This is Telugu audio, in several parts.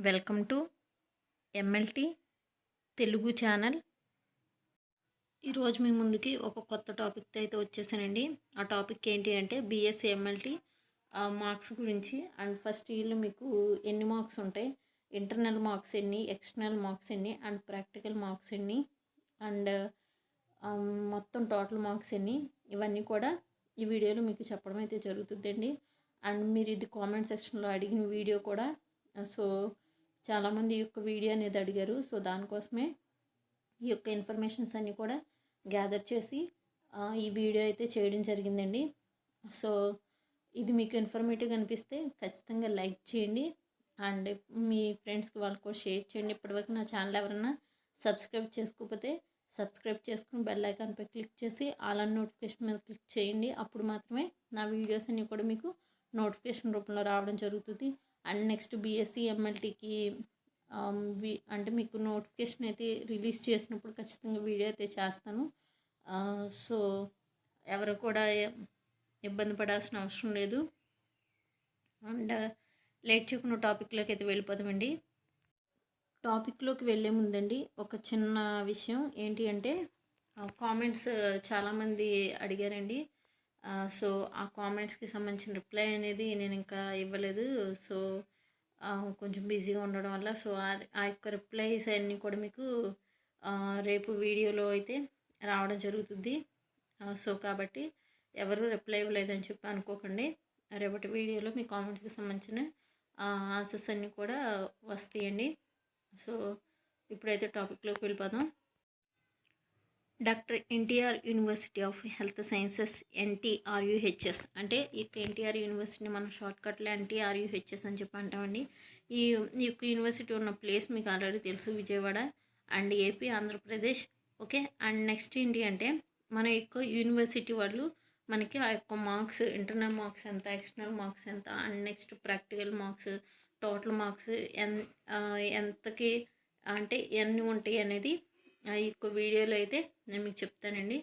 Welcome to MLT Telugu channel. ఈరోజు మీ ముందుకి ఒక కొత్త టాపిక్తో అయితే వచ్చేసానండి. ఆ టాపిక్ ఏంటి అంటే బీఎస్సీ ఎంఎల్టీ మార్క్స్ గురించి. అండ్ ఫస్ట్ ఇయర్లో మీకు ఎన్ని మార్క్స్ ఉంటాయి, ఇంటర్నల్ మార్క్స్ ఎన్ని, ఎక్స్టర్నల్ మార్క్స్ ఎన్ని, అండ్ ప్రాక్టికల్ మార్క్స్ ఎన్ని, అండ్ మొత్తం టోటల్ మార్క్స్ ఎన్ని, ఇవన్నీ కూడా ఈ వీడియోలో మీకు చెప్పడం అయితే జరుగుతుందండి. అండ్ మీరు ఇది కామెంట్ సెక్షన్లో అడిగిన వీడియో కూడా. సో చాలామంది ఈ యొక్క వీడియో అనేది అడిగారు. సో దానికోసమే ఈ యొక్క ఇన్ఫర్మేషన్స్ అన్నీ కూడా గ్యాదర్ చేసి ఈ వీడియో అయితే చేయడం జరిగిందండి. సో ఇది మీకు ఇన్ఫర్మేటివ్గా అనిపిస్తే ఖచ్చితంగా లైక్ చేయండి అండ్ మీ ఫ్రెండ్స్కి వాళ్ళకు కూడా షేర్ చేయండి. ఇప్పటివరకు నా ఛానల్ ఎవరన్నా సబ్స్క్రైబ్ చేసుకోకపోతే సబ్స్క్రైబ్ చేసుకుని బెల్ ఐకాన్పై క్లిక్ చేసి ఆల్ అన్ నోటిఫికేషన్ మీద క్లిక్ చేయండి. అప్పుడు మాత్రమే నా వీడియోస్ అన్నీ కూడా మీకు నోటిఫికేషన్ రూపంలో రావడం జరుగుతుంది. అండ్ నెక్స్ట్ బీఎస్సీ ఎంఎల్టీకి అంటే మీకు నోటిఫికేషన్ అయితే రిలీజ్ చేసినప్పుడు ఖచ్చితంగా వీడియో అయితే చేస్తాను. సో ఎవరు కూడా ఇబ్బంది పడాల్సిన అవసరం లేదు. అండ్ లేట్ చేయకుండా టాపిక్లోకి అయితే వెళ్ళిపోదామండి. టాపిక్లోకి వెళ్ళే ముందండి ఒక చిన్న విషయం ఏంటి అంటే కామెంట్స్ చాలామంది అడిగారండి. సో ఆ కామెంట్స్కి సంబంధించిన రిప్లై అనేది నేను ఇంకా ఇవ్వలేదు. సో కొంచెం బిజీగా ఉండడం వల్ల సో ఆ యొక్క రిప్లైస్ అన్నీ కూడా మీకు రేపు వీడియోలో అయితే రావడం జరుగుతుంది. సో కాబట్టి ఎవరు రిప్లై ఇవ్వలేదని చెప్పి అనుకోకండి. రేపటి వీడియోలో మీ కామెంట్స్కి సంబంధించిన ఆన్సర్స్ అన్నీ కూడా వస్తాయండి. సో ఇప్పుడైతే టాపిక్లోకి వెళ్ళిపోదాం. Doctor NTR university of health sciences NTRUHS అంటే ఈ ఎన్టీఆర్ యూనివర్సిటీని మనం షార్ట్కట్లో ఎన్టీఆర్యుహెచ్ఎస్ అని చెప్పి అంటామండి. ఈ యొక్క యూనివర్సిటీ ఉన్న ప్లేస్ మీకు ఆల్రెడీ తెలుసు, Vijayawada and AP, Andhra Pradesh. Okay. And next ఏంటి అంటే మన యొక్క యూనివర్సిటీ వాళ్ళు మనకి ఆ యొక్క మార్క్స్, ఇంటర్నల్ మార్క్స్ ఎంత, ఎక్స్టర్నల్ మార్క్స్ ఎంత, and next practical marks, total marks ఎంతకి అంటే ఎన్ని ఉంటాయి అనేది ఈ యొక్క వీడియోలో అయితే నేను మీకు చెప్తానండి.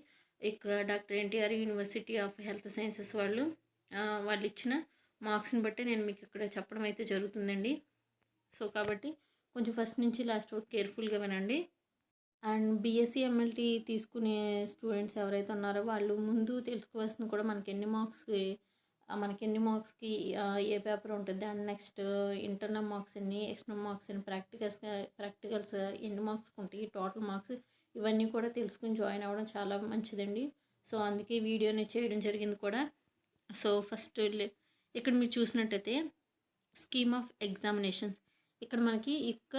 ఇక doctor NTR university of health sciences వాళ్ళు ఇచ్చిన మార్క్స్ని బట్టి నేను మీకు ఇక్కడ చెప్పడం అయితే జరుగుతుందండి. సో కాబట్టి కొంచెం ఫస్ట్ నుంచి లాస్ట్ వరకు కేర్ఫుల్గా వినండి. అండ్ బీఎస్సీ ఎంఎల్టీ తీసుకునే స్టూడెంట్స్ ఎవరైతే ఉన్నారో వాళ్ళు ముందు తెలుసుకోవాల్సింది కూడా మనకి ఎన్ని మార్క్స్కి ఏ పేపర్ ఉంటుంది, అండ్ నెక్స్ట్ ఇంటర్నల్ మార్క్స్ ఎన్ని, ఎక్స్టర్నల్ మార్క్స్ ఎన్ని, ప్రాక్టికల్స్ ఎన్ని మార్క్స్కి ఉంటాయి, టోటల్ మార్క్స్ ఇవన్నీ కూడా తెలుసుకుని జాయిన్ అవ్వడం చాలా మంచిదండి. సో అందుకే వీడియోని చేయడం జరిగింది కూడా. సో ఫస్ట్ ఇక్కడ మీరు చూసినట్టయితే స్కీమ్ ఆఫ్ ఎగ్జామినేషన్స్, ఇక్కడ మనకి ఇక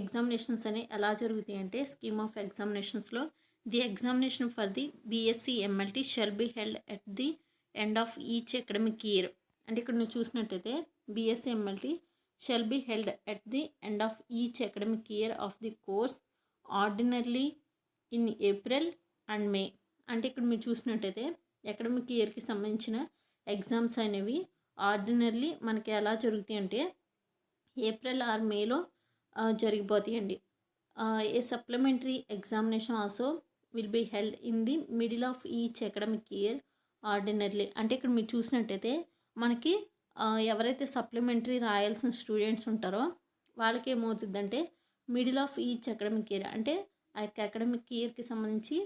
ఎగ్జామినేషన్స్ అనేవి ఎలా జరుగుతాయి అంటే స్కీమ్ ఆఫ్ ఎగ్జామినేషన్స్లో the examination for the BSc MLT shall be held at the end of each academic year. అంటే ఇక్కడ నువ్వు చూసినట్టయితే BSc MLT shall be held at the end of each academic year of the course ordinarily in April and May. అంటే ఇక్కడ మీరు చూసినట్టయితే అకాడమిక్ ఇయర్కి సంబంధించిన ఎగ్జామ్స్ అనేవి ఆర్డినర్లీ మనకి ఎలా జరుగుతాయి అంటే ఏప్రిల్ ఆర్ మేలో జరిగిపోతాయండి. A supplementary examination also will be held in the middle of each academic year ordinarily. అంటే ఇక్కడ మీరు చూసినట్టయితే మనకి ఎవరైతే సప్లిమెంటరీ రాయాల్సిన స్టూడెంట్స్ ఉంటారో వాళ్ళకి ఏమవుతుందంటే middle of each academic year అంటే ఆ యొక్క అకాడమిక్ ఇయర్కి సంబంధించి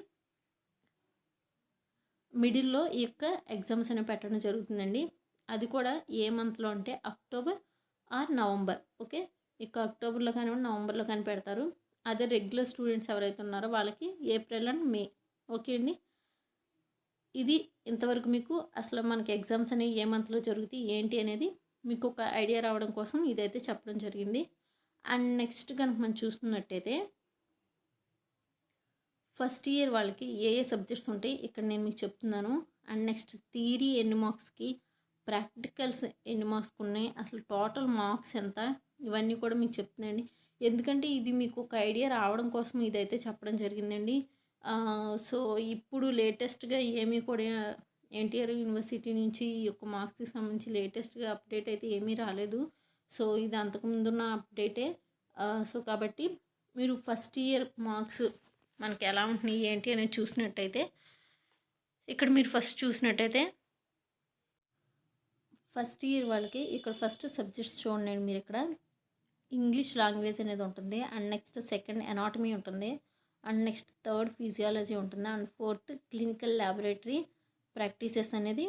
మిడిల్లో ఈ యొక్క ఎగ్జామ్స్ అనేవి పెట్టడం జరుగుతుందండి. అది కూడా ఏ మంత్లో అంటే అక్టోబర్ ఆర్ నవంబర్. ఓకే. ఇక అక్టోబర్లో కానివ్వండి, నవంబర్లో కానీ పెడతారు. అదే రెగ్యులర్ స్టూడెంట్స్ ఎవరైతే ఉన్నారో వాళ్ళకి ఏప్రిల్ అండ్ మే. ఓకే అండి. ఇది ఇంతవరకు మీకు అసలు మనకి ఎగ్జామ్స్ అనేవి ఏ మంత్లో జరుగుతాయి ఏంటి అనేది మీకు ఒక ఐడియా రావడం కోసం ఇదైతే చెప్పడం జరిగింది. అండ్ నెక్స్ట్ కనుక మనం చూస్తున్నట్టయితే ఫస్ట్ ఇయర్ వాళ్ళకి ఏ సబ్జెక్ట్స్ ఉంటాయి ఇక్కడ నేను మీకు చెప్తున్నాను. అండ్ నెక్స్ట్ థియరీ ఎన్ని మార్క్స్కి, ప్రాక్టికల్స్ ఎన్ని మార్క్స్కి ఉన్నాయి, అసలు టోటల్ మార్క్స్ ఎంత, ఇవన్నీ కూడా మీకు చెప్తున్నాండి. ఎందుకంటే ఇది మీకు ఒక ఐడియా రావడం కోసం ఇదైతే చెప్పడం జరిగిందండి. సో ఇప్పుడు లేటెస్ట్గా ఏమీ కూడా ఎన్టీఆర్ యూనివర్సిటీ నుంచి ఈ యొక్క మార్క్స్కి సంబంధించి లేటెస్ట్గా అప్డేట్ అయితే ఏమీ రాలేదు. సో ఇది అంతకుముందున్న అప్డేటే. సో కాబట్టి మీరు ఫస్ట్ ఇయర్ మార్క్స్ మనకి ఎలా ఉంటున్నాయి ఏంటి అనేది చూసినట్టయితే ఇక్కడ మీరు ఫస్ట్ చూసినట్టయితే ఫస్ట్ ఇయర్ వాళ్ళకి ఇక్కడ ఫస్ట్ సబ్జెక్ట్స్ చూడండి. మీరు ఇక్కడ ఇంగ్లీష్ లాంగ్వేజ్ అనేది ఉంటుంది. అండ్ నెక్స్ట్ సెకండ్ ఎనాటమీ ఉంటుంది. అండ్ నెక్స్ట్ థర్డ్ ఫిజియాలజీ ఉంటుంది. And fourth clinical laboratory practices అనేది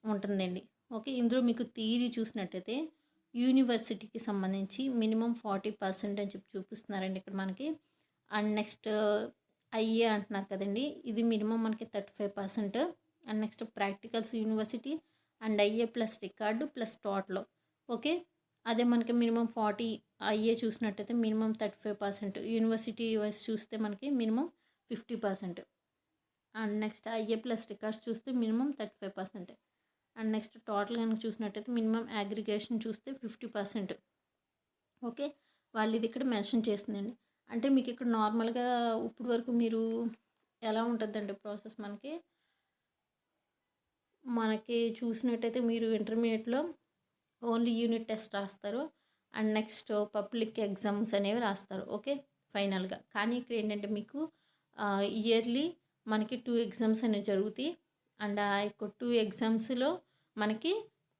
ఉంటుందండి. ఓకే, ఇందులో మీకు థియరీ చూసినట్టయితే యూనివర్సిటీకి సంబంధించి మినిమం 40% అని చెప్పి చూపిస్తున్నారండి ఇక్కడ మనకి. అండ్ నెక్స్ట్ ఐఏ అంటున్నారు కదండి, ఇది మినిమం మనకి 35%. And next practicals university and IA plus record plus total. Okay, అదే మనకి మినిమం 40 ఐఏ చూసినట్టయితే మినిమం 35%, యూనివర్సిటీ వైస్ చూస్తే మనకి minimum 50%. And next IA plus records చూస్తే మినిమం 35%. అండ్ నెక్స్ట్ టోటల్ కనుక చూసినట్టయితే మినిమం అగ్రిగేషన్ చూస్తే 50%. ఓకే, వాళ్ళు ఇది ఇక్కడ మెన్షన్ చేస్తుందండి. అంటే మీకు ఇక్కడ నార్మల్గా ఇప్పుడు వరకు మీరు ఎలా ఉంటుందండి ప్రాసెస్ మనకి చూసినట్టయితే మీరు ఇంటర్మీడియట్లో ఓన్లీ యూనిట్ టెస్ట్ రాస్తారు. అండ్ నెక్స్ట్ పబ్లిక్ ఎగ్జామ్స్ అనేవి రాస్తారు. ఓకే, ఫైనల్గా. కానీ ఇక్కడ ఏంటంటే మీకు ఇయర్లీ మనకి 2 ఎగ్జామ్స్ అనేవి జరుగుతాయి. అండ్ ఆ యొక్క 2 ఎగ్జామ్స్లో మనకి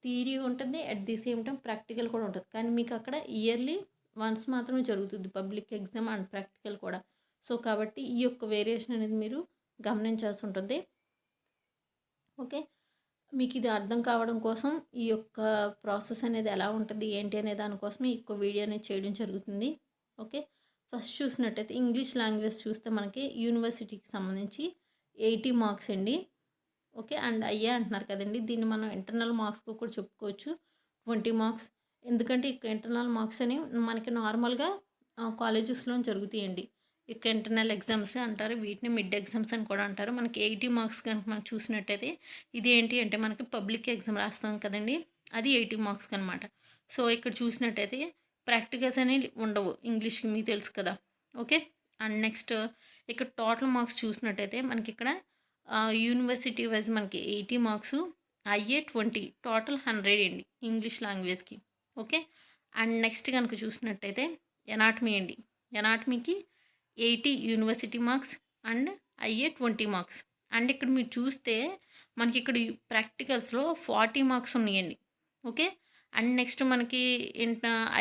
థియరీ ఉంటుంది, at the same time practical కూడా ఉంటుంది. కానీ మీకు అక్కడ ఇయర్లీ వన్స్ మాత్రమే జరుగుతుంది పబ్లిక్ ఎగ్జామ్ అండ్ ప్రాక్టికల్ కూడా. సో కాబట్టి ఈ యొక్క వేరియేషన్ అనేది మీరు గమనించాల్సి ఉంటుంది. ఓకే, మీకు ఇది అర్థం కావడం కోసం ఈ యొక్క ప్రాసెస్ అనేది ఎలా ఉంటుంది ఏంటి అనే దానికోసం ఈ యొక్క వీడియో అనేది చేయడం జరుగుతుంది. ఓకే, ఫస్ట్ చూసినట్టయితే ఇంగ్లీష్ లాంగ్వేజ్ చూస్తే మనకి యూనివర్సిటీకి సంబంధించి 80 మార్క్స్ అండి. ఓకే, అండ్ అయ్యే అంటున్నారు కదండి, దీన్ని మనం ఇంటర్నల్ మార్క్స్గా కూడా చెప్పుకోవచ్చు, 20 మార్క్స్. ఎందుకంటే ఇక ఇంటర్నల్ మార్క్స్ అని మనకి నార్మల్గా కాలేజెస్లో జరుగుతాయండి. ఇక ఇంటర్నల్ ఎగ్జామ్స్ అంటారు, వీటిని మిడ్ ఎగ్జామ్స్ అని కూడా అంటారు. మనకి 80 మార్క్స్ కనుక మనం చూసినట్టయితే ఇది ఏంటి అంటే మనకి పబ్లిక్ ఎగ్జామ్ రాస్తాం కదండి, అది 80 మార్క్స్ అనమాట. సో ఇక్కడ చూసినట్టయితే ప్రాక్టికల్స్ అనేవి ఉండవు ఇంగ్లీష్కి, మీకు తెలుసు కదా. ఓకే, అండ్ నెక్స్ట్ ఇక్కడ టోటల్ మార్క్స్ చూసినట్టయితే మనకి ఇక్కడ యూనివర్సిటీ వైజ్ మనకి 80 మార్క్స్, ఐఏ 20, టోటల్ 100 అండి ఇంగ్లీష్ లాంగ్వేజ్కి. ఓకే, అండ్ నెక్స్ట్ కనుక చూసినట్టయితే ఎనాటమీ అండి, ఎనాటమీకి 80 university marks and IA 20 marks. And ఇక్కడ మీరు చూస్తే మనకి ఇక్కడ ప్రాక్టికల్స్లో 40 మార్క్స్ ఉన్నాయండి. ఓకే, అండ్ నెక్స్ట్ మనకి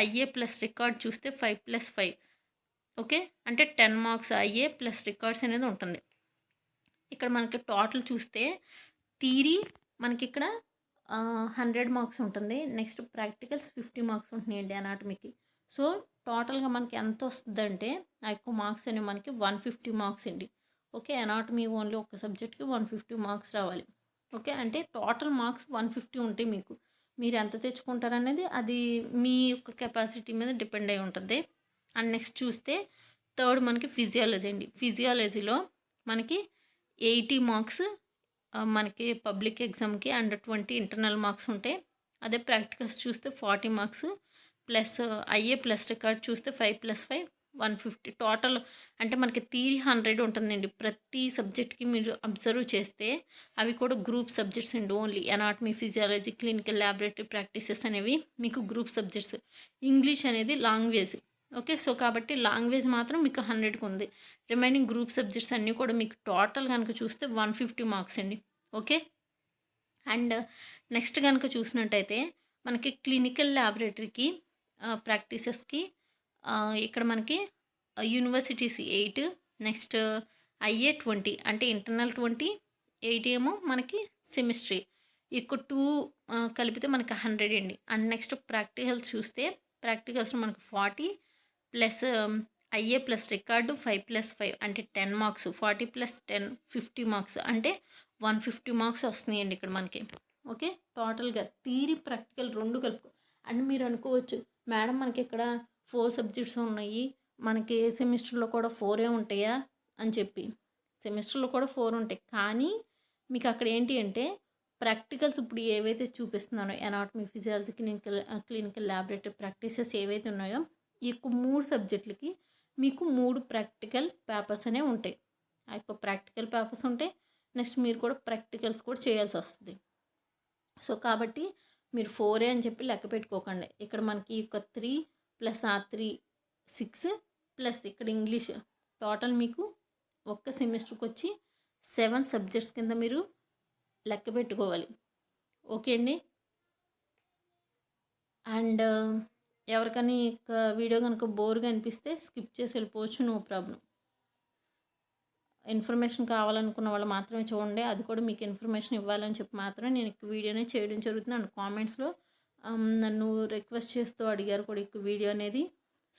ఐఏ ప్లస్ రికార్డ్ చూస్తే 5+5. ఓకే, అంటే 10 మార్క్స్ ఐఏ ప్లస్ రికార్డ్స్ అనేది ఉంటుంది. ఇక్కడ మనకి టోటల్ చూస్తే థియరీ మనకి ఇక్కడ 100 మార్క్స్ ఉంటుంది. నెక్స్ట్ ప్రాక్టికల్స్ 50 మార్క్స్ ఉంటున్నాయండి అనాటమీకి. సో టోటల్గా మనకి ఎంత వస్తుందంటే ఆ యొక్క మార్క్స్ అనేవి మనకి 150 మార్క్స్ అండి. ఓకే, అనాటమీ ఓన్లీ ఒక సబ్జెక్ట్కి 150 మార్క్స్ రావాలి. ఓకే, అంటే టోటల్ మార్క్స్ 150 ఉంటాయి మీకు. మీరు ఎంత తెచ్చుకుంటారనేది అది మీ యొక్క కెపాసిటీ మీద డిపెండ్ అయి ఉంటుంది. అండ్ నెక్స్ట్ చూస్తే థర్డ్ మనకి ఫిజియాలజీ అండి. ఫిజియాలజీలో మనకి 80 మార్క్స్ మనకి పబ్లిక్ ఎగ్జామ్కి అండ్ 20 ఇంటర్నల్ మార్క్స్ ఉంటాయి. అదే ప్రాక్టికల్స్ చూస్తే 40 marks plus IA plus record చూస్తే 5+5 150. టోటల్ అంటే మనకి థియరీ 100 ఉంటుందండి ప్రతి సబ్జెక్ట్కి. మీరు అబ్జర్వ్ చేస్తే అవి కూడా గ్రూప్ సబ్జెక్ట్స్ అండి. Only anatomy, physiology, clinical laboratory practices అనేవి మీకు గ్రూప్ సబ్జెక్ట్స్. ఇంగ్లీష్ అనేది లాంగ్వేజ్. ఓకే, సో కాబట్టి లాంగ్వేజ్ మాత్రం మీకు 100కి ఉంది. రిమైనింగ్ గ్రూప్ సబ్జెక్ట్స్ అన్నీ కూడా మీకు టోటల్ కనుక చూస్తే 150 మార్క్స్ అండి. ఓకే, అండ్ నెక్స్ట్ కనుక చూసినట్టయితే మనకి క్లినికల్ ల్యాబొరేటరీకి ప్రాక్టీసెస్కి ఇక్కడ మనకి యూనివర్సిటీస్ 8, నెక్స్ట్ ఐఏ 20, అంటే ఇంటర్నల్ 20, 8 ఏమో మనకి సెమిస్ట్రీ. ఇక్కడ 2 కలిపితే మనకి 100 అండి. అండ్ నెక్స్ట్ ప్రాక్టికల్స్ చూస్తే ప్రాక్టికల్స్ మనకి 40 ప్లస్ ఐఏ ప్లస్ రికార్డు 5+5 అంటే 10 మార్క్స్, 40 + 10 50 మార్క్స్, అంటే 150 మార్క్స్ వస్తున్నాయండి ఇక్కడ మనకి. ఓకే, టోటల్గా థియరీ ప్రాక్టికల్ 2 కలుపుకో. అండ్ మీరు అనుకోవచ్చు, మేడం మనకి ఇక్కడ 4 సబ్జెక్ట్స్ ఉన్నాయి, మనకి సెమిస్టర్లో కూడా 4 ఉంటాయా అని చెప్పి. సెమిస్టర్లో కూడా 4 ఉంటాయి, కానీ మీకు అక్కడ ఏంటి అంటే ప్రాక్టికల్స్ ఇప్పుడు ఏవైతే చూపిస్తున్నానో anatomy, physiology, clinical laboratory practices ఏవైతే ఉన్నాయో ఈ 3 సబ్జెక్టులకి మీకు 3 ప్రాక్టికల్ పేపర్స్ అనేవి ఉంటాయి. ఆ యొక్క ప్రాక్టికల్ పేపర్స్ ఉంటాయి. నెక్స్ట్ మీరు కూడా ప్రాక్టికల్స్ కూడా చేయాల్సి వస్తుంది. సో కాబట్టి మీరు 4 అని చెప్పి లెక్క పెట్టుకోకండి. ఇక్కడ మనకి ఒక 3 + R3 6 ప్లస్ ఇక్కడ ఇంగ్లీష్ టోటల్ మీకు ఒక్క సెమిస్టర్కి వచ్చి 7 సబ్జెక్ట్స్ కింద మీరు లెక్క పెట్టుకోవాలి. ఓకే అండి. అండ్ ఎవరికని వీడియో కనుక బోర్గా అనిపిస్తే స్కిప్ చేసి వెళ్ళిపోవచ్చు, నో ప్రాబ్లం. ఇన్ఫర్మేషన్ కావాలనుకున్న వాళ్ళు మాత్రమే చూడండి. అది కూడా మీకు ఇన్ఫర్మేషన్ ఇవ్వాలని చెప్పి మాత్రమే నేను వీడియోనే చేయడం జరుగుతుంది. అండ్ కామెంట్స్లో నన్ను రిక్వెస్ట్ చేస్తూ అడిగారు కూడా వీడియో అనేది.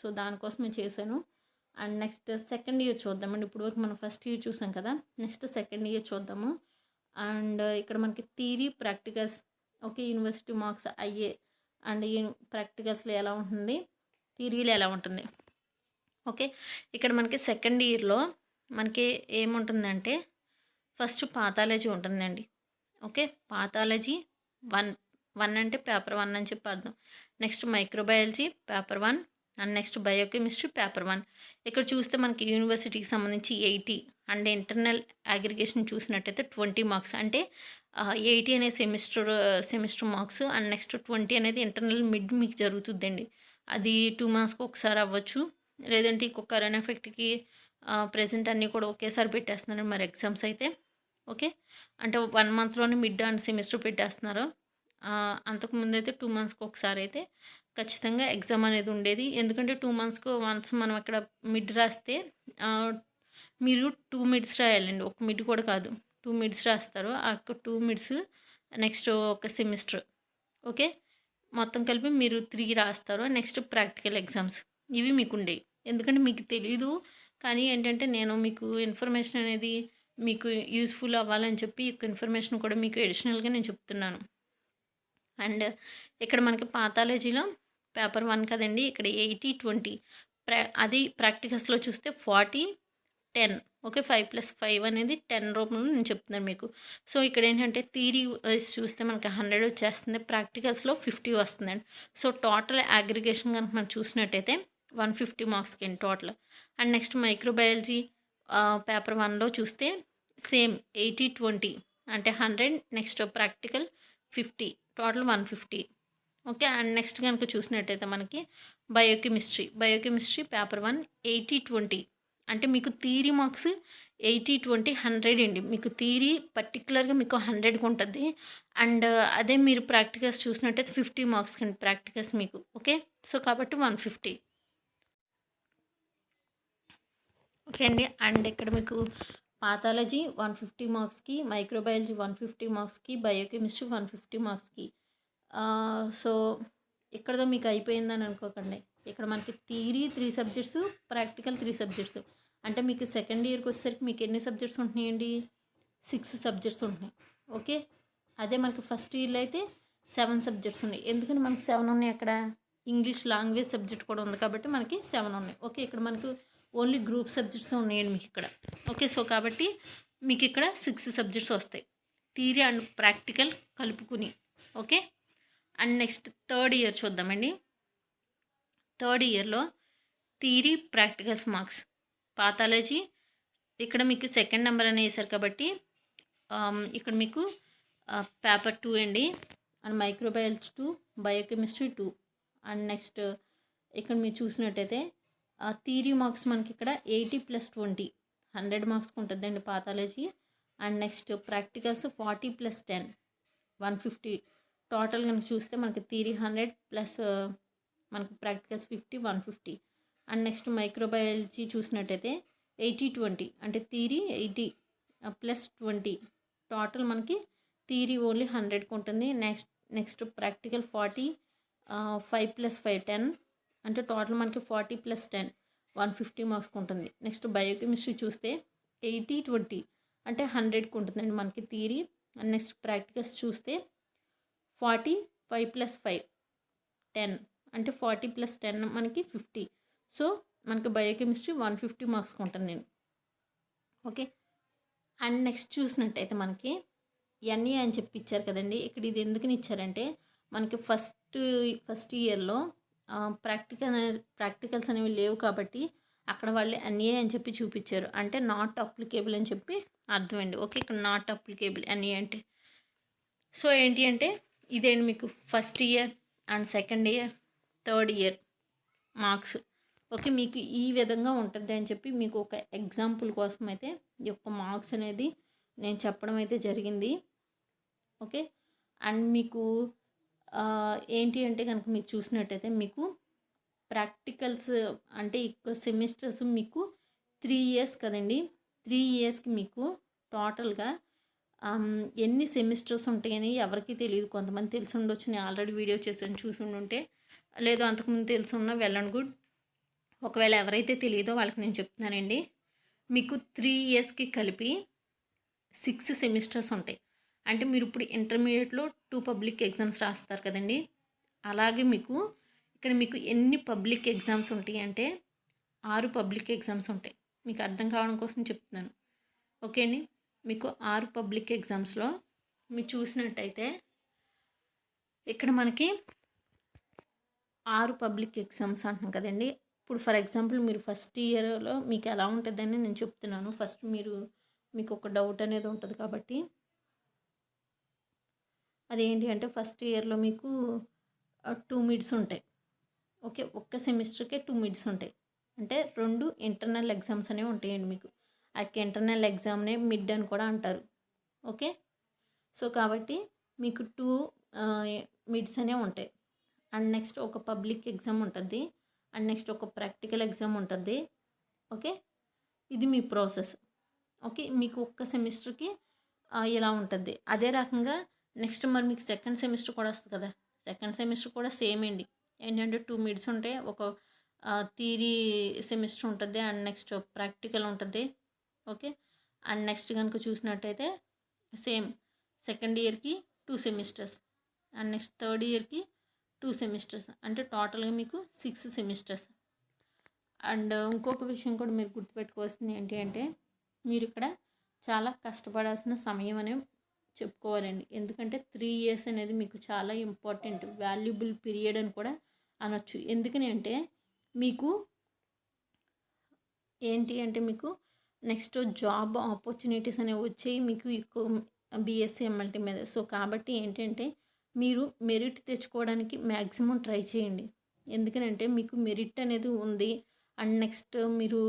సో దానికోసమే చేశాను. అండ్ నెక్స్ట్ సెకండ్ ఇయర్ చూద్దామండి. ఇప్పటివరకు మనం ఫస్ట్ ఇయర్ చూసాం కదా, నెక్స్ట్ సెకండ్ ఇయర్ చూద్దాము. అండ్ ఇక్కడ మనకి theory practicals, okay, university marks అయ్యే అండ్ ఈ ప్రాక్టికల్స్లో ఎలా ఉంటుంది, థియరీలో ఎలా ఉంటుంది. ఓకే, ఇక్కడ మనకి సెకండ్ ఇయర్లో మనకి ఏముంటుందంటే ఫస్ట్ పాథాలజీ ఉంటుందండి. ఓకే, పాథాలజీ 1 అంటే పేపర్ 1 అని చెప్పి అర్థం. Next microbiology paper 1 and next biochemistry paper 1. ఇక్కడ చూస్తే మనకి యూనివర్సిటీకి సంబంధించి 80 అండ్ ఇంటర్నల్ అగ్రిగేషన్ చూసినట్టయితే 20 మార్క్స్. అంటే 80 అనే సెమిస్టర్ మార్క్స్ అండ్ నెక్స్ట్ 20 అనేది ఇంటర్నల్ మిడ్ మీకు జరుగుతుందండి. అది 2 మంత్స్కి ఒకసారి అవ్వచ్చు, లేదంటే ఇంకొక కరోనా ఎఫెక్ట్కి ప్రెజెంట్ అన్నీ కూడా ఒకేసారి పెట్టేస్తున్నారు మరి ఎగ్జామ్స్ అయితే. ఓకే, అంటే 1 మంత్లోనే మిడ్ అండ్ సెమిస్టర్ పెట్టేస్తున్నారు. అంతకుముందు అయితే 2 మంత్స్కి ఒకసారి అయితే ఖచ్చితంగా ఎగ్జామ్ అనేది ఉండేది. ఎందుకంటే 2 మంత్స్కి వన్స్ మనం అక్కడ మిడ్ రాస్తే మీరు 2 మిడ్స్ రాయాలండి, ఒక మిడ్ కూడా కాదు, 2 మిడ్స్ రాస్తారు. ఆ 2 మిడ్స్ నెక్స్ట్ ఒక సెమిస్టర్. ఓకే, మొత్తం కలిపి మీరు 3 రాస్తారు. నెక్స్ట్ ప్రాక్టికల్ ఎగ్జామ్స్ ఇవి మీకు ఉండేవి. ఎందుకంటే మీకు తెలీదు, కానీ ఏంటంటే నేను మీకు ఇన్ఫర్మేషన్ అనేది మీకు యూస్ఫుల్ అవ్వాలని చెప్పి ఇన్ఫర్మేషన్ కూడా మీకు అడిషనల్గా నేను చెప్తున్నాను. అండ్ ఇక్కడ మనకి పాథాలజీలో పేపర్ 1 కదండి, ఇక్కడ 80-20 అది ప్రాక్టికల్స్లో చూస్తే 40-10. ఓకే, 5+5 అనేది 10 రూపంలో నేను చెప్తున్నాను మీకు. సో ఇక్కడ ఏంటంటే థియరీ వైజ్ చూస్తే మనకి 100 వచ్చేస్తుంది, ప్రాక్టికల్స్లో 50 వస్తుందండి. సో టోటల్ అగ్రిగేషన్ కనుక మనం చూసినట్టయితే 150 మార్క్స్కి total. And next microbiology paper 1లో చూస్తే సేమ్ 80-20 అంటే 100, next practical 50, total 150. Okay, and next కనుక చూసినట్టయితే మనకి బయోకెమిస్ట్రీ పేపర్ 1 80-20 అంటే మీకు థియరీ మార్క్స్ 80-20 100 అండి. మీకు థియరీ పర్టికులర్గా మీకు 100కి ఉంటుంది. అండ్ అదే మీరు ప్రాక్టికల్స్ చూసినట్టయితే 50 మార్క్స్ అండి ప్రాక్టికల్స్ మీకు. ఓకే, సో కాబట్టి 150. ఓకే అండి, అండ్ ఇక్కడ మీకు పాథాలజీ 150 మార్క్స్కి, మైక్రోబయాలజీ 150 మార్క్స్కి, బయోకెమిస్ట్రీ 150 మార్క్స్కి. సో ఇక్కడతో మీకు అయిపోయిందని అనుకోకండి. ఇక్కడ మనకి థియరీ 3 సబ్జెక్ట్స్, ప్రాక్టికల్ 3 సబ్జెక్ట్స్. అంటే మీకు సెకండ్ ఇయర్కి వచ్చేసరికి మీకు ఎన్ని సబ్జెక్ట్స్ ఉంటున్నాయండి, 6 సబ్జెక్ట్స్ ఉంటున్నాయి. ఓకే, అదే మనకి ఫస్ట్ ఇయర్లో అయితే 7 సబ్జెక్ట్స్ ఉన్నాయి. ఎందుకని మనకి 7 ఉన్నాయి, అక్కడ ఇంగ్లీష్ లాంగ్వేజ్ సబ్జెక్ట్ కూడా ఉంది కాబట్టి మనకి 7 ఉన్నాయి. ఓకే, ఇక్కడ మనకు ఓన్లీ గ్రూప్ సబ్జెక్ట్స్ ఉన్నాయండి మీకు ఇక్కడ. ఓకే, సో కాబట్టి మీకు ఇక్కడ 6 సబ్జెక్ట్స్ వస్తాయి, థియరీ అండ్ ప్రాక్టికల్ కలుపుకుని. Okay, and next third year చూద్దామండి. థర్డ్ ఇయర్లో థియరీ ప్రాక్టికల్స్ మార్క్స్ పాథాలజీ ఇక్కడ మీకు సెకండ్ నెంబర్ అని వేశారు కాబట్టి ఇక్కడ మీకు పేపర్ 2 అండి. And microbiology 2, biochemistry 2. And next ఇక్కడ మీరు చూసినట్టయితే థియరీ మార్క్స్ మనకి ఇక్కడ 80+20 100 మార్క్స్కి ఉంటుందండి pathology. And next practicals 40+10 150. Total కనుక చూస్తే మనకి థియరీ 100 ప్లస్ మనకి ప్రాక్టికల్స్ 50 150. అండ్ నెక్స్ట్ మైక్రోబయాలజీ చూసినట్టయితే 80-20 అంటే థియరీ 80+20 టోటల్ మనకి థియరీ ఓన్లీ 100కి ఉంటుంది. నెక్స్ట్ ప్రాక్టికల్ 40 5+5 10 అంటే టోటల్ మనకి 40+10 150 మార్క్స్కి ఉంటుంది. నెక్స్ట్ బయోకెమిస్ట్రీ చూస్తే 80-20 అంటే 100కి ఉంటుందండి మనకి థియరీ. అండ్ నెక్స్ట్ ప్రాక్టికల్స్ చూస్తే 40 5+5 10 అంటే 40+10 మనకి 50. సో మనకి బయోకెమిస్ట్రీ 150 మార్క్స్కి ఉంటుందండి. ఓకే, అండ్ నెక్స్ట్ చూసినట్టయితే మనకి ఎన్ఏ అని చెప్పి ఇచ్చారు కదండి. ఇక్కడ ఇది ఎందుకని ఇచ్చారంటే మనకి ఫస్ట్ ఇయర్లో ప్రాక్టికల్స్ అనేవి లేవు కాబట్టి అక్కడ వాళ్ళు ఎన్ఏ అని చెప్పి చూపించారు, అంటే నాట్ అప్లికేబుల్ అని చెప్పి అర్థం అండి. ఓకే, ఇక్కడ నాట్ అప్లికేబుల్ ఎన్ఏ అంటే. సో ఏంటి అంటే ఇదేంటి మీకు first year and second year third year marks. Okay, మీకు ఈ విధంగా ఉంటుంది అని చెప్పి మీకు ఒక ఎగ్జాంపుల్ కోసం అయితే ఈ యొక్క మార్క్స్ అనేది నేను చెప్పడం అయితే జరిగింది. ఓకే, అండ్ మీకు ఏంటి అంటే కనుక మీరు చూసినట్టయితే మీకు ప్రాక్టికల్స్ అంటే సెమిస్టర్స్ మీకు 3 ఇయర్స్ కదండి. 3 ఇయర్స్కి మీకు టోటల్గా ఎన్ని సెమిస్టర్స్ ఉంటాయని ఎవరికీ తెలియదు. కొంతమంది తెలిసి ఉండొచ్చు, నేను ఆల్రెడీ వీడియో చేశాను, చూసి ఉండుంటే. లేదు అంతకుముందు తెలిసి ఉన్న వెల్ అండ్ గుడ్. ఒకవేళ ఎవరైతే తెలియదో వాళ్ళకి నేను చెప్తున్నానండి. మీకు 3 ఇయర్స్కి కలిపి 6 సెమిస్టర్స్ ఉంటాయి. అంటే మీరు ఇప్పుడు ఇంటర్మీడియట్లో 2 పబ్లిక్ ఎగ్జామ్స్ రాస్తారు కదండి. అలాగే మీకు ఇక్కడ మీకు ఎన్ని పబ్లిక్ ఎగ్జామ్స్ ఉంటాయి అంటే 6 పబ్లిక్ ఎగ్జామ్స్ ఉంటాయి. మీకు అర్థం కావడం కోసం చెప్తున్నాను. ఓకే అండి. మీకు 6 పబ్లిక్ ఎగ్జామ్స్లో మీరు చూసినట్టయితే ఇక్కడ మనకి 6 పబ్లిక్ ఎగ్జామ్స్ అంటున్నాం కదండి. ఇప్పుడు ఫర్ ఎగ్జాంపుల్ మీరు ఫస్ట్ ఇయర్లో మీకు ఎలా ఉంటుందని నేను చెప్తున్నాను. ఫస్ట్ మీకు ఒక డౌట్ అనేది ఉంటుంది కాబట్టి. అదేంటి అంటే ఫస్ట్ ఇయర్లో మీకు 2 మిడ్స్ ఉంటాయి. ఓకే, ఒక్క సెమిస్టర్కే 2 మిడ్స్ ఉంటాయి. అంటే 2 ఇంటర్నల్ ఎగ్జామ్స్ అనేవి ఉంటాయండి మీకు. ఆ ఇంటర్నల్ ఎగ్జామ్నే మిడ్ అని కూడా అంటారు. ఓకే, సో కాబట్టి మీకు 2 మిడ్స్ అనేవి ఉంటాయి. అండ్ నెక్స్ట్ ఒక పబ్లిక్ ఎగ్జామ్ ఉంటుంది. అండ్ నెక్స్ట్ ఒక ప్రాక్టికల్ ఎగ్జామ్ ఉంటుంది. ఓకే, ఇది మీ ప్రాసెస్. ఓకే, మీకు ఒక్క సెమిస్టర్కి ఇలా ఉంటుంది. అదే రకంగా నెక్స్ట్ మరి మీకు సెకండ్ సెమిస్టర్ కూడా వస్తుంది కదా. సెకండ్ సెమిస్టర్ కూడా సేమ్ అండి. ఏంటంటే 2 మిడ్స్ ఉంటాయి. ఒక థియరీ సెమిస్టర్ ఉంటుంది. అండ్ నెక్స్ట్ ప్రాక్టికల్ ఉంటుంది. ఓకే, అండ్ నెక్స్ట్ కనుక చూసినట్టయితే సేమ్ సెకండ్ ఇయర్కి 2 సెమిస్టర్స్, అండ్ నెక్స్ట్ థర్డ్ ఇయర్కి 2 సెమిస్టర్స్, అంటే టోటల్గా మీకు 6 సెమిస్టర్స్. అండ్ ఇంకొక విషయం కూడా మీరు గుర్తుపెట్టుకోవాల్సింది ఏంటి అంటే మీరు ఇక్కడ చాలా కష్టపడాల్సిన సమయం అనే చెప్పుకోవాలండి. ఎందుకంటే 3 ఇయర్స్ అనేది మీకు చాలా ఇంపార్టెంట్, వాల్యుబుల్ పీరియడ్ అని కూడా అనొచ్చు. ఎందుకని అంటే మీకు ఏంటి అంటే మీకు నెక్స్ట్ జాబ్ ఆపర్చునిటీస్ అనేవి వచ్చాయి మీకు బీఎస్సీ ఎంఎల్టీ మీద. సో కాబట్టి ఏంటంటే మీరు మెరిట్ తెచ్చుకోవడానికి మ్యాక్సిమం ట్రై చేయండి. ఎందుకనంటే మీకు మెరిట్ అనేది ఉంది. అండ్ నెక్స్ట్ మీరు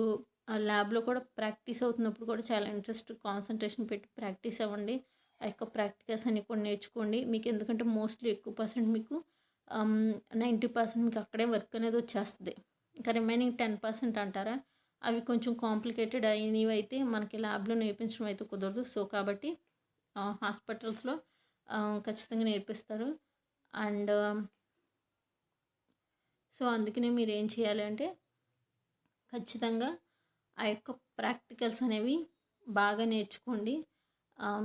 ల్యాబ్లో కూడా ప్రాక్టీస్ అవుతున్నప్పుడు కూడా చాలా ఇంట్రెస్ట్, కాన్సన్ట్రేషన్ పెట్టి ప్రాక్టీస్ అవ్వండి. ఆ యొక్క ప్రాక్టికల్స్ అన్ని కూడా నేర్చుకోండి. మీకు ఎందుకంటే మోస్ట్లీ ఎక్కువ పర్సెంట్ మీకు 90% మీకు అక్కడే వర్క్ అనేది వచ్చేస్తుంది. ఇంకా రిమైనింగ్ 10% అంటారా, అవి కొంచెం కాంప్లికేటెడ్ అయినవి అయితే మనకి ల్యాబ్లో నేర్పించడం అయితే కుదరదు. సో కాబట్టి హాస్పిటల్స్లో ఖచ్చితంగా నేర్పిస్తారు. అండ్ సో అందుకనే మీరు ఏం చేయాలి అంటే ఖచ్చితంగా ఆ యొక్క ప్రాక్టికల్స్ అనేవి బాగా నేర్చుకోండి.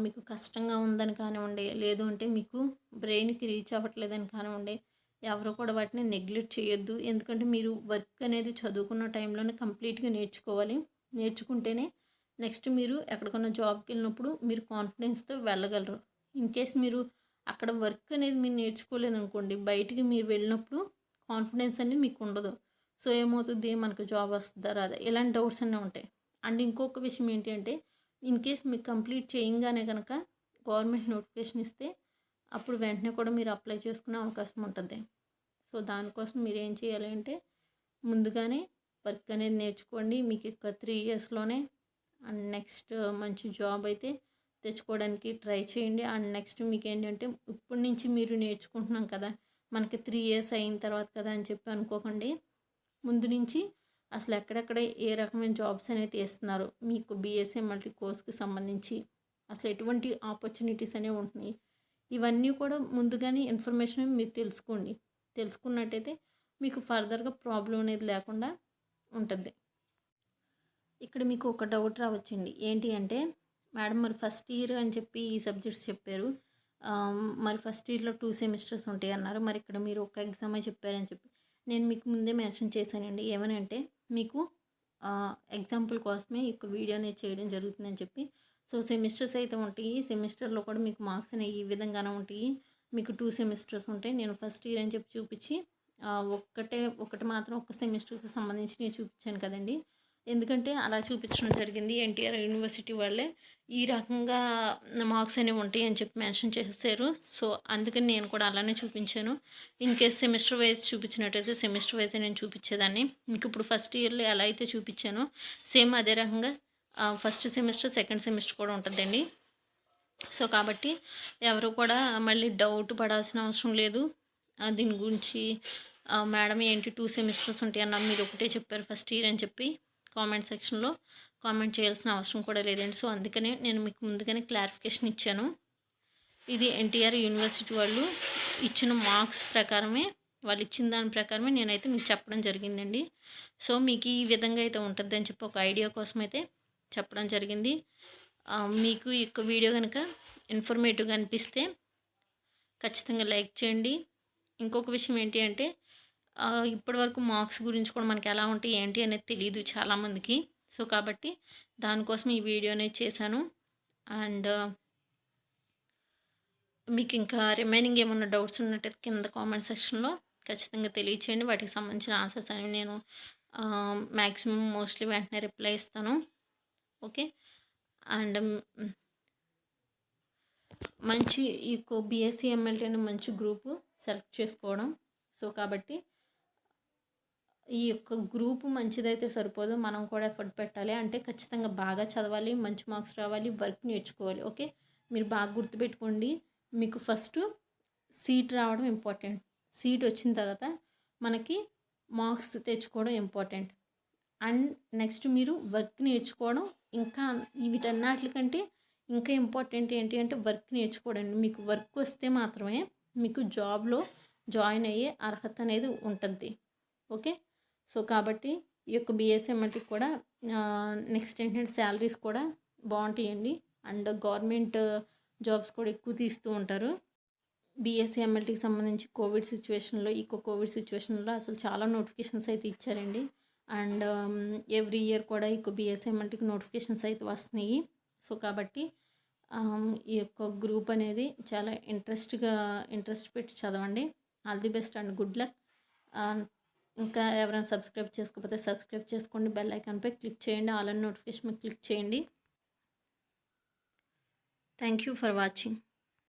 మీకు కష్టంగా ఉందని కానివ్వండి, లేదు అంటే మీకు బ్రెయిన్కి రీచ్ అవ్వట్లేదని కానివ్వండి, ఎవరు కూడా వాటిని నెగ్లెక్ట్ చేయొద్దు. ఎందుకంటే మీరు వర్క్ అనేది చదువుకున్న టైంలోనే కంప్లీట్గా నేర్చుకోవాలి. నేర్చుకుంటేనే నెక్స్ట్ మీరు ఎక్కడికన్నా జాబ్కి వెళ్ళినప్పుడు మీరు కాన్ఫిడెన్స్తో వెళ్ళగలరు. ఇన్ కేస్ మీరు అక్కడ వర్క్ అనేది మీరు నేర్చుకోలేదనుకోండి, బయటికి మీరు వెళ్ళినప్పుడు కాన్ఫిడెన్స్ అనేది మీకు ఉండదు. సో ఏమవుతుంది, మనకు జాబ్ వస్తుందా రాదా, ఇలాంటి డౌట్స్ అన్నీ ఉంటాయి. అండ్ ఇంకొక విషయం ఏంటి అంటే ఇన్ కేస్ మీకు కంప్లీట్ చేయంగానే కనుక గవర్నమెంట్ నోటిఫికేషన్ ఇస్తే అప్పుడు వెంటనే కూడా మీరు అప్లై చేసుకునే అవకాశం ఉంటుంది. సో దానికోసం మీరు ఏం చేయాలి అంటే ముందుగానే వర్క్ అనేది నేర్చుకోండి. మీకు ఇక 3 ఇయర్స్లోనే అండ్ నెక్స్ట్ మంచి జాబ్ అయితే తెచ్చుకోవడానికి ట్రై చేయండి. అండ్ నెక్స్ట్ మీకు ఏంటంటే ఇప్పటి నుంచి మీరు నేర్చుకుంటున్నాం కదా, మనకి 3 ఇయర్స్ అయిన తర్వాత కదా అని చెప్పి అనుకోకండి. ముందు నుంచి అసలు ఎక్కడెక్కడ ఏ రకమైన జాబ్స్ అనేవి తీస్తున్నారు, మీకు బీఎస్సీ మల్టీ కోర్స్కి సంబంధించి అసలు ఎటువంటి ఆపర్చునిటీస్ అనేవి ఉంటున్నాయి, ఇవన్నీ కూడా ముందుగానే ఇన్ఫర్మేషన్ మీరు తెలుసుకోండి. తెలుసుకున్నట్టయితే మీకు ఫర్దర్గా ప్రాబ్లం అనేది లేకుండా ఉంటుంది. ఇక్కడ మీకు ఒక డౌట్ రావచ్చండి. ఏంటి అంటే మేడం మరి ఫస్ట్ ఇయర్ అని చెప్పి ఈ సబ్జెక్ట్స్ చెప్పారు, మరి ఫస్ట్ ఇయర్లో 2 సెమిస్టర్స్ ఉంటాయి అన్నారు, మరి ఇక్కడ మీరు ఒక ఎగ్జామే చెప్పారని చెప్పి నేను మీకు ముందే మెన్షన్ చేశానండి. ఏమని అంటే మీకు ఎగ్జాంపుల్ కోసమే ఈ వీడియో అనేది చేయడం జరుగుతుందని చెప్పి. సో సెమిస్టర్స్ అయితే ఉంటాయి. సెమిస్టర్లో కూడా మీకు మార్క్స్ అనేవి ఈ విధంగానే ఉంటాయి. మీకు 2 సెమిస్టర్స్ ఉంటాయి. నేను ఫస్ట్ ఇయర్ అని చెప్పి చూపించి ఒకటి మాత్రం ఒక సెమిస్టర్కి సంబంధించి నేను చూపించాను కదండి. ఎందుకంటే అలా చూపించడం జరిగింది. ఎన్టీఆర్ యూనివర్సిటీ వాళ్ళే ఈ రకంగా మార్క్స్ అనేవి ఉంటాయి అని చెప్పి మెన్షన్ చేశారు. సో అందుకని నేను కూడా అలానే చూపించాను. ఇన్ కేస్ సెమిస్టర్ వైజ్ చూపించినట్టయితే సెమిస్టర్ వైజ్ నేను చూపించేదాన్ని. మీకు ఇప్పుడు ఫస్ట్ ఇయర్లో ఎలా అయితే చూపించానో సేమ్ అదే రకంగా ఫస్ట్ సెమిస్టర్ సెకండ్ సెమిస్టర్ కూడా ఉంటుందండి. సో కాబట్టి ఎవరు కూడా మళ్ళీ డౌట్ పడాల్సిన అవసరం లేదు. దీని గురించి మేడం ఏంటి 2 సెమిస్టర్స్ ఉంటాయన్నా మీరు ఒకటే చెప్పారు ఫస్ట్ ఇయర్ అని చెప్పి కామెంట్ సెక్షన్‌లో కామెంట్ చేయాల్సిన అవసరం కూడా లేదండి. సో, అందుకనే నేను మీకు ముందుగానే క్లారిఫికేషన్ ఇచ్చాను. ఇది ఎన్టీఆర్ యూనివర్సిటీ వాళ్ళు ఇచ్చిన మార్క్స్ ప్రకారమే, వాళ్ళు ఇచ్చిన దాని ప్రకారమే నేనైతే మీకు చెప్పడం జరిగిందండి. సో, మీకు ఈ విధంగా అయితే ఉంటదని చెప్పి ఒక ఐడియా కోసం అయితే చెప్పడం జరిగింది. మీకు ఈ యొక్క వీడియో గనుక ఇన్ఫర్మేటివ్‌గా అనిపిస్తే ఖచ్చితంగా లైక్ చేయండి. ఇంకొక విషయం ఏంటి అంటే ఇప్పటివరకు మార్క్స్ గురించి కూడా మనకి ఎలా ఉంటాయి ఏంటి అనేది తెలీదు చాలామందికి. సో, కాబట్టి దానికోసం ఈ వీడియో అనేది చేశాను. అండ్ మీకు ఇంకా రిమైనింగ్ ఏమన్నా డౌట్స్ ఉన్నట్టయితే కింద కామెంట్ సెక్షన్‌లో ఖచ్చితంగా తెలియచేయండి. వాటికి సంబంధించిన ఆన్సర్స్ అనేవి నేను మ్యాక్సిమం మోస్ట్‌లీ వెంటనే రిప్లై ఇస్తాను. ఓకే. అండ్ మంచి ఈ బీఎస్సీ ఎంఎల్టీ అనే మంచి గ్రూపు సెలెక్ట్ చేసుకోవడం. సో, కాబట్టి ఈ యొక్క గ్రూప్ మంచిదైతే సరిపోదు. మనం కూడా ఎఫర్ట్ పెట్టాలి. అంటే ఖచ్చితంగా బాగా చదవాలి, మంచి మార్క్స్ రావాలి, వర్క్ నేర్చుకోవాలి. ఓకే. మీరు బాగా గుర్తుపెట్టుకోండి. మీకు ఫస్ట్ సీట్ రావడం ఇంపార్టెంట్. సీట్ వచ్చిన తర్వాత మనకి మార్క్స్ తెచ్చుకోవడం ఇంపార్టెంట్. అండ్ నెక్స్ట్ మీరు వర్క్ నేర్చుకోవడం ఇంకా వీటన్నిటికంటే ఇంకా ఇంపార్టెంట్ ఏంటి అంటే వర్క్ నేర్చుకోవడం. మీకు వర్క్ వస్తే మాత్రమే మీకు జాబ్‌లో జాయిన్ అయ్యే అర్హత అనేది ఉంటుంది. ఓకే. సో, కాబట్టి ఈ యొక్క బీఎస్ఎంఎల్టీకి కూడా నెక్స్ట్ ఏంటంటే శాలరీస్ కూడా బాగుంటాయండి. అండ్ గవర్నమెంట్ జాబ్స్ కూడా ఎక్కువ తీస్తూ ఉంటారు. బీఎస్సీ ఎంఎల్టీకి సంబంధించి కోవిడ్ సిచ్యువేషన్లో అసలు చాలా నోటిఫికేషన్స్ అయితే ఇచ్చారండి. అండ్ ఎవ్రీ ఇయర్ కూడా ఈ బీఎస్సీ ఎంఎల్టీకి నోటిఫికేషన్స్ అయితే వస్తున్నాయి. సో, కాబట్టి ఈ యొక్క గ్రూప్ అనేది చాలా ఇంట్రెస్ట్ పెట్టి చదవండి. All the best and good luck. ఇంకా ఎవరైనా సబ్స్క్రైబ్ చేసుకోకపోతే సబ్స్క్రైబ్ చేసుకోండి. బెల్ ఐకాన్పై క్లిక్ చేయండి. ఆల్ అని నోటిఫికేషన్ క్లిక్ చేయండి. Thank you for watching.